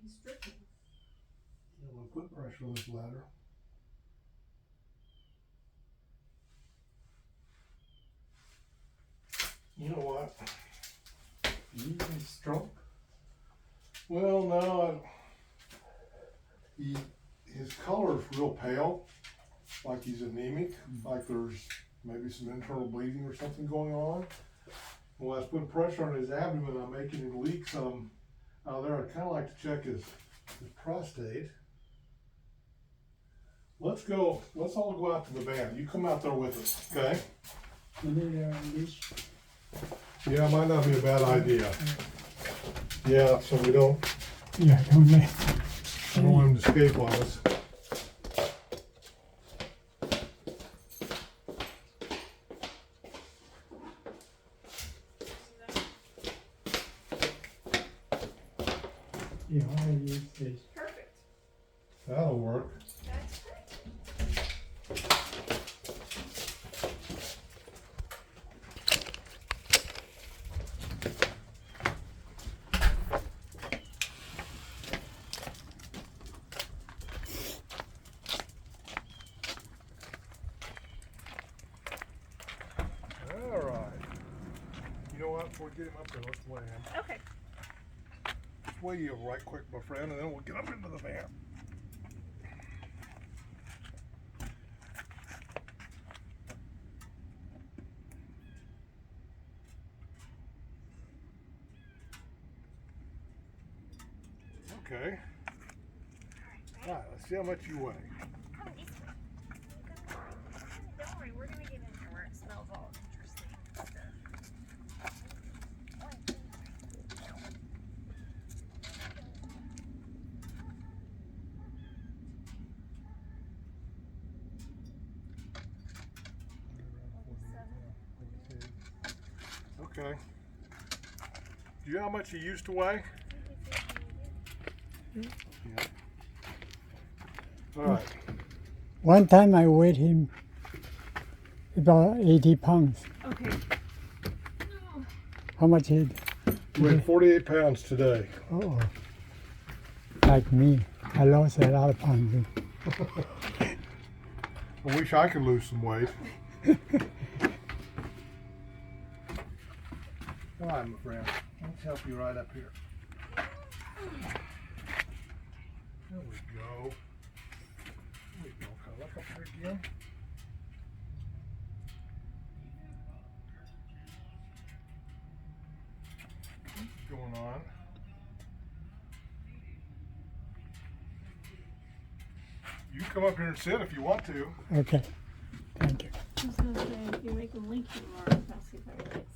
he's stripping. I'm going to put pressure on this ladder. You know what? He's strong. Well, no. His color is real pale, like he's anemic, like there's maybe some internal bleeding or something going on. Well, I was putting pressure on his abdomen, I'm making him leak some out there. I'd kind of like to check his prostate. Let's all go out to the van. You come out there with us, okay? Yeah, it might not be a bad idea. Yeah, so we don't. Yeah, I don't want him to escape on us. Yeah, I use this. Perfect. That'll work. That's great. All right. You know what? Before we get him up there, let's weigh him. Okay. Let's weigh you right quick, my friend, and then we'll get up into the van. Okay. All right, let's see how much you weigh. Come this way. Don't worry, we're gonna get in there where it smells all interesting and stuff. Okay. Do you know how much you used to weigh? Yeah. All right. One time I weighed him about 80 pounds. Okay. How much he? You weighed 48 pounds today. Oh, like me. I lost a lot of pounds. I wish I could lose some weight. All right, my friend. Let's help you right up here. There we go. There we go. Can I look up here again? What's going on? You can come up here and sit if you want to. Okay, thank you. I was gonna say, if you make them leak anymore, I'll see if I get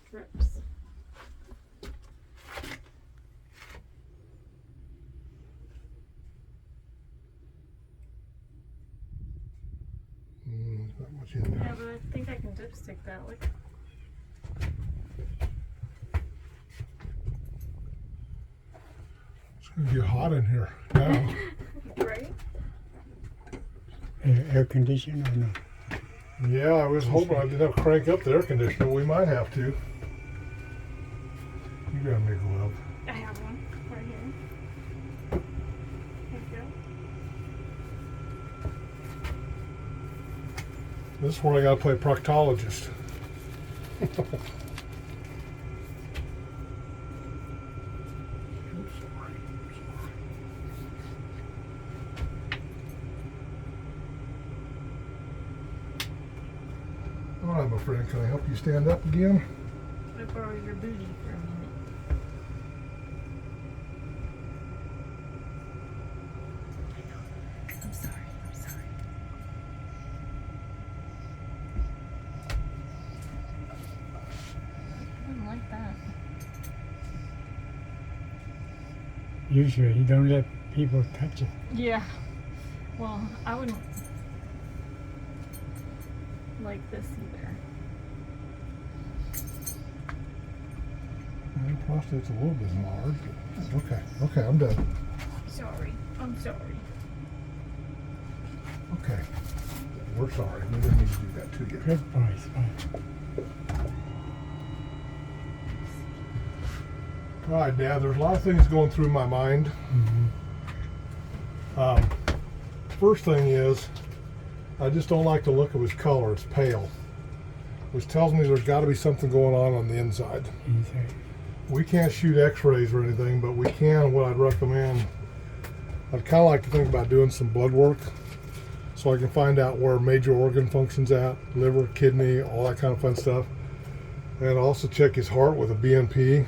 drips. Not much in there. Yeah, but I think I can dipstick that. Look. It's going to get hot in here now. Right? Air conditioner or no? Yeah, I was hoping I didn't have to crank up the air conditioner. We might have to. You got me a glove. I have one right here. Thank you. This is where I got to play proctologist. All right, my friend, can I help you stand up again? Can I borrow your booty for a minute? I'm sorry. I didn't like that. Usually you don't let people touch it. Yeah. Well, I wouldn't like this either. My prostate's a little bit enlarged. Okay, I'm done. I'm sorry. Okay, we're sorry. We didn't need to do that to you. Good boys, fine. All right, Dad, there's a lot of things going through my mind. First thing is, I just don't like the look of his color. It's pale, which tells me there's got to be something going on the inside. We can't shoot x-rays or anything, but we can, what I'd recommend, I'd kind of like to think about doing some blood work so I can find out where major organ function's at, liver, kidney, all that kind of fun stuff. And also check his heart with a BNP.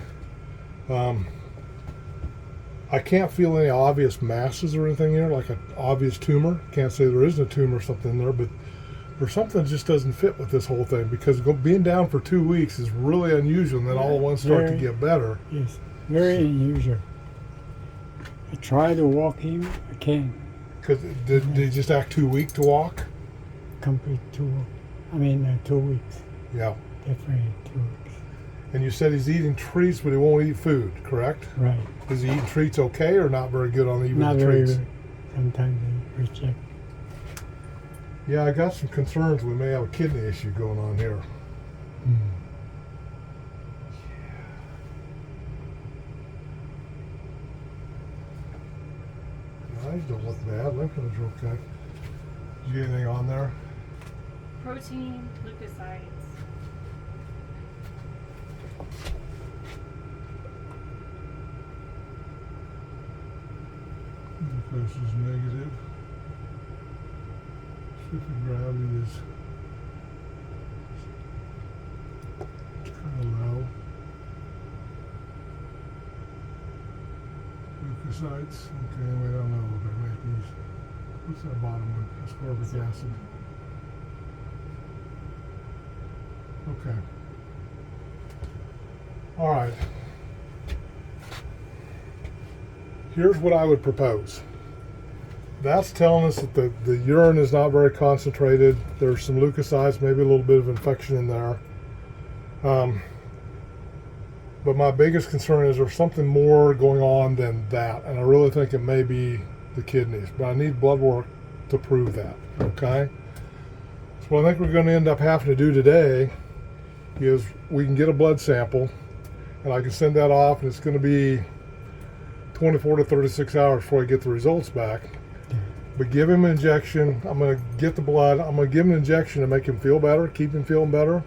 I can't feel any obvious masses or anything here, like an obvious tumor. Can't say there isn't a tumor or something in there, but there's something that just doesn't fit with this whole thing, because being down for 2 weeks is really unusual, and then all at once start to get better. Yes, very unusual. I try to walk him, I can't. Because did he just act too weak to walk? Complete 2 weeks. Yeah. Definitely 2 weeks. And you said he's eating treats, but he won't eat food, correct? Right. Is he eating treats okay, or not very good on even Not the very treats? good. Sometimes they reject. Yeah, I got some concerns we may have a kidney issue going on here. Eyes don't look bad. Lymph nodes are okay. Did you get anything on there? Protein, leukocytes. Glucose is negative. Specific gravity is kind of low. Leukocytes, okay, we don't know what they make these. What's that bottom one? Ascorbic acid. Okay. All right. Here's what I would propose. That's telling us that the urine is not very concentrated. There's some leukocytes, maybe a little bit of infection in there. But my biggest concern is there's something more going on than that. And I really think it may be the kidneys. But I need blood work to prove that, okay? So what I think we're going to end up having to do today is we can get a blood sample, and I can send that off, and it's going to be 24 to 36 hours before I get the results back. But give him an injection. I'm going to get the blood. I'm going to give him an injection to make him feel better, keep him feeling better,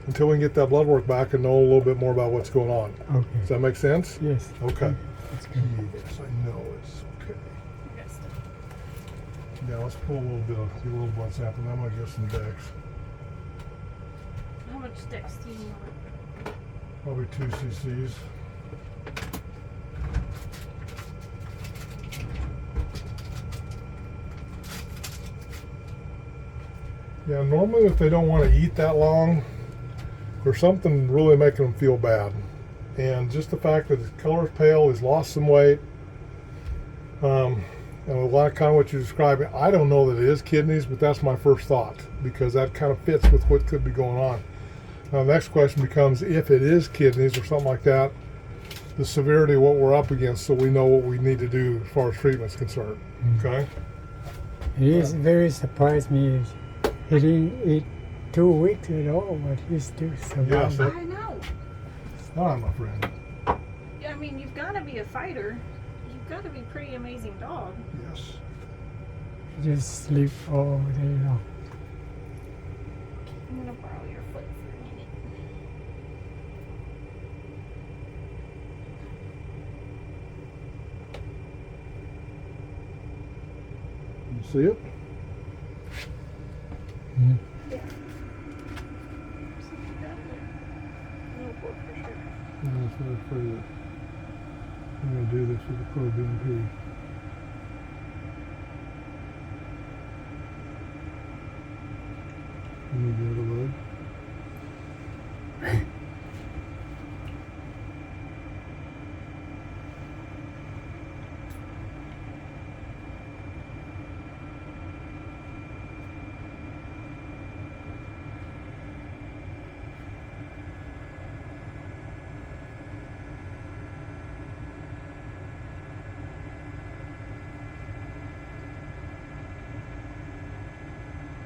until we can get that blood work back and know a little bit more about what's going on. Okay. Does that make sense? Yes. Okay. That's good. Yes, I know it's okay. Yeah, let's pull a little bit of a little blood sample. Then I'm going to get some Dex. How much Dex do you want? Probably 2 cc's. Yeah, normally if they don't want to eat that long, there's something really making them feel bad. And just the fact that his color's pale, he's lost some weight, and a lot of kind of what you're describing, I don't know that it is kidneys, but that's my first thought, because that kind of fits with what could be going on. Now the next question becomes, if it is kidneys or something like that, the severity of what we're up against, so we know what we need to do as far as treatment's concerned. Okay? It is very surprised me. He didn't eat 2 weeks at all, but he still survived. Yes, I know. all right, my friend. I mean, you've got to be a fighter. You've got to be a pretty amazing dog. Yes. He just sleep all day long. I'm gonna borrow your foot for a minute. You see it? Mm. Yeah. So you got a little blood pressure. That's what I'm afraid of. I'm going to do this with the Pro BNP. You need the other leg?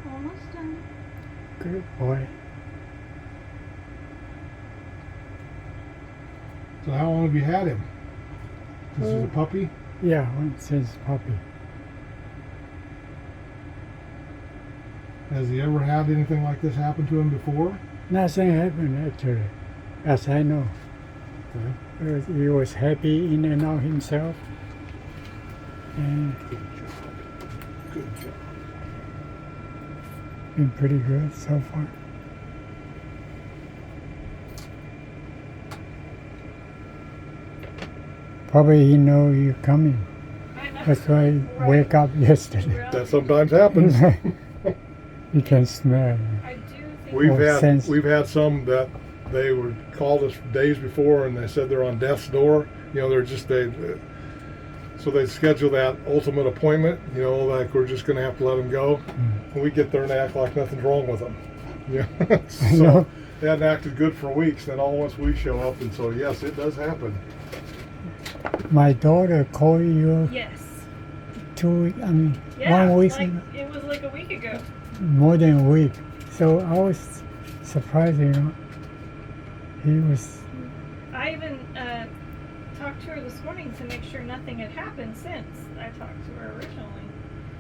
Almost done. Good boy. So how long have you had him? This is a puppy? Yeah, since puppy. Has he ever had anything like this happen to him before? Nothing happened actually, as I know. He was happy in and out himself. And Good job. Good job. been pretty good so far. Probably he know you're coming. That's why he wake up yesterday. That sometimes happens. You can smell. I do think We've had some that they were called us days before and they said they're on death's door. You know, so they schedule that ultimate appointment. You know, like we're just going to have to let them go. And we get there and they act like nothing's wrong with them. Yeah. So they hadn't acted good for weeks. Then all once we show up, and so yes, it does happen. My daughter called you yes. 2 weeks. I mean, Yeah, 1 week like, ago. it was like a week ago. More than a week. So I was surprised, you know. He was. I even talked to her this morning to make sure nothing had happened since I talked to her originally.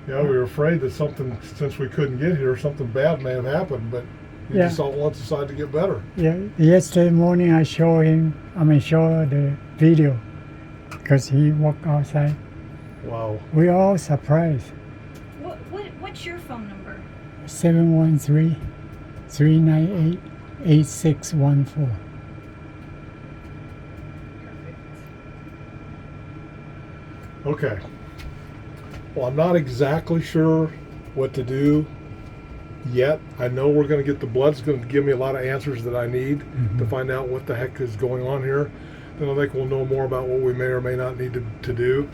Yeah, we were afraid that something, since we couldn't get here, something bad may have happened, but he Yeah. just all once decided to get better. Yeah. Yesterday morning I show her the video because he walked outside. Wow. We all surprised. What's your phone number? 713-398-8614. Perfect. Okay. Well, I'm not exactly sure what to do yet. I know we're going to get the blood's going to give me a lot of answers that I need to find out what the heck is going on here. Then I think we'll know more about what we may or may not need to do.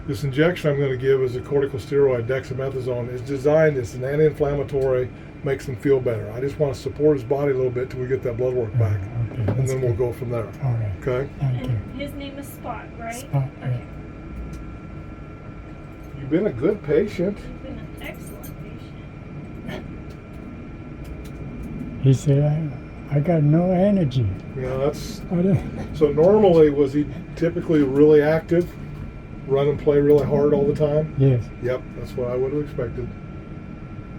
This injection I'm going to give is a corticosteroid, dexamethasone. It's designed, it's an anti-inflammatory, makes him feel better. I just want to support his body a little bit till we get that blood work back. Okay, And then we'll go from there. All right. Okay? Thank you. And his name is Spot, right? Spot, yeah. Okay. You've been a good patient. You've been an excellent patient. He said, I got no energy. Yeah, that's I don't, so. Normally, was he typically really active, run and play really hard all the time? yes. Yep, that's what I would have expected.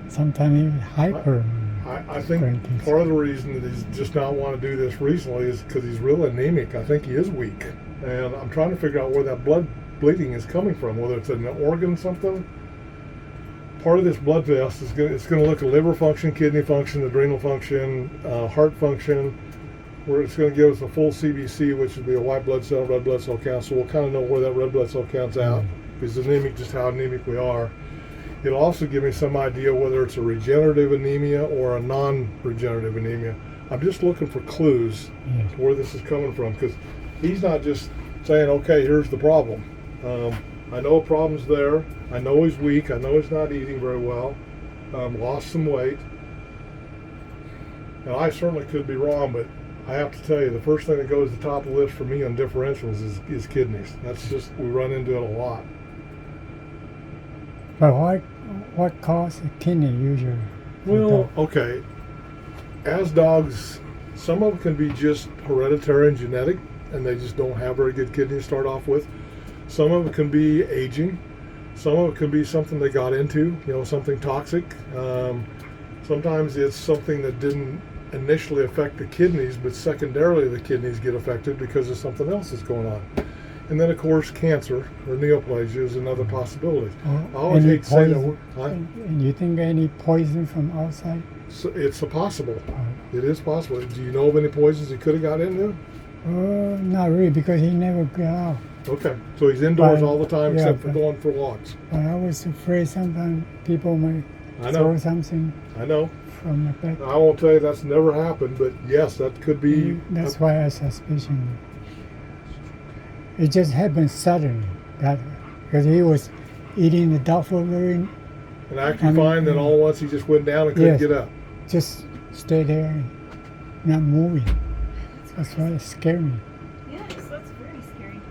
Sometimes even hyper. I think Cranky. part of the reason that he's just not want to do this recently is because he's real anemic. I think he is weak, and I'm trying to figure out where that blood bleeding is coming from. Whether it's in an organ, something. Part of this blood test is going to look at liver function, kidney function, adrenal function, heart function. Where it's going to give us a full CBC, which would be a white blood cell, red blood cell count. So we'll kind of know where that red blood cell count's out. If he's anemic, just how anemic we are. It'll also give me some idea whether it's a regenerative anemia or a non-regenerative anemia. I'm just looking for clues Yes. to where this is coming from, because he's not just saying, okay, here's the problem. I know a problem's there. I know he's weak. I know he's not eating very well. Lost some weight. Now, I certainly could be wrong, but I have to tell you, the first thing that goes to the top of the list for me on differentials is kidneys. That's just, we run into it a lot. But what causes kidney usually? Well, okay. As dogs, some of them can be just hereditary and genetic, and they just don't have very good kidneys to start off with. Some of it can be aging. Some of it can be something they got into, something toxic. Sometimes it's something that didn't initially affect the kidneys, but secondarily the kidneys get affected because of something else that's going on. And then, of course, cancer or neoplasia is another possibility. I always Any hate to say that poison? word. And you think any poison from outside? So it's possible. It is possible. Do you know of any poisons he could have got into? Not really, because he never got out. Okay, so he's indoors But- all the time yeah, except for but- going for walks. But I was afraid sometimes people might I know. throw something I know. from the back. I won't tell you that's never happened, but yes, that could be. That's why I suspicion. It just happened suddenly, because he was eating the dog food and And acting fine, then all at once he just went down and couldn't Yes. get up. just stay there and not moving. That's why it scared me. Yes, that's very scary.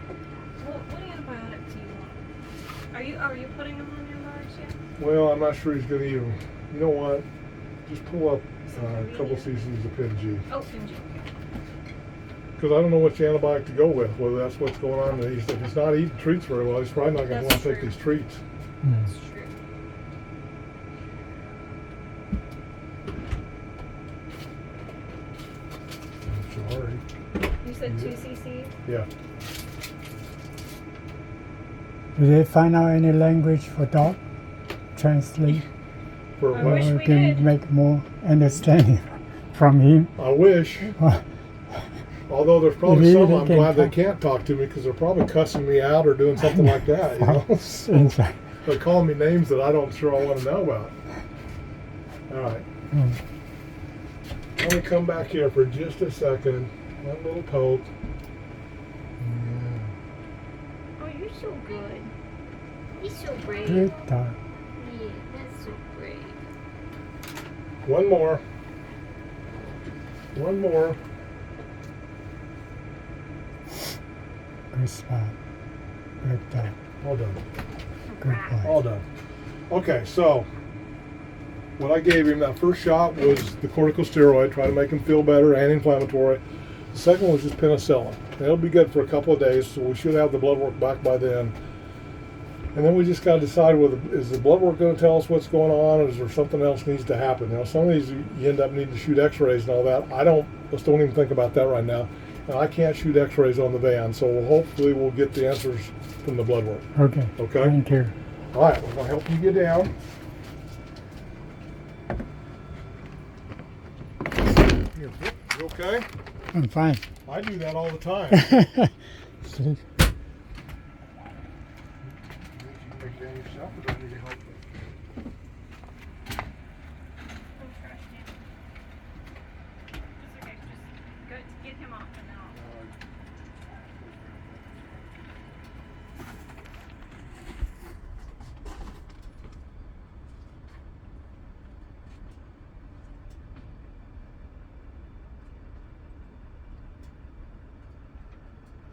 What antibiotic do you want? Are you putting them on your large yet? Well, I'm not sure he's going to even. You know what? Just pull up a couple cc's of Pin G. Oh, Finji. because I don't know which antibiotic to go with, whether that's what's going on. And if he's not eating treats very well, he's probably not going to want That's to take true. these treats. Mm. That's true. I'm sorry. You said Yeah. 2 cc? Yeah. Did they find out any language for dog? Translate? For I what? wish Or we can did. make more understanding from him? I wish. Well, Although there's probably Maybe some they I'm can glad they talk. can't talk to me because they're probably cussing me out or doing something like that. You know, So inside. they're calling me names that I don't sure I want to know about. All right. Mm. Let me come back here for just a second. One little poke. Oh, you're so good. He's so brave. Good dog. Yeah, that's so brave. One more. One more. Good spot. Good dog. All done. Good boy. All done. Okay, so what I gave him, that first shot was the corticosteroid, try to make him feel better, anti-inflammatory. The second one was just penicillin. It'll be good for a couple of days, so we should have the blood work back by then. And then we just got to decide whether is the blood work going to tell us what's going on, or is there something else needs to happen. You know, some of these you end up needing to shoot X-rays and all that. Let's don't even think about that right now. And I can't shoot X-rays on the van, so hopefully we'll get the answers from the blood work. Okay. Okay. Thank you. All right, we're gonna help you get down. You okay? I'm fine. I do that all the time. Sleep. You can take it down yourself, or do I need to help you? Oh, trash can. It's okay. Just go get him off and then I'll.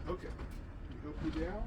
Okay. Can you help me down?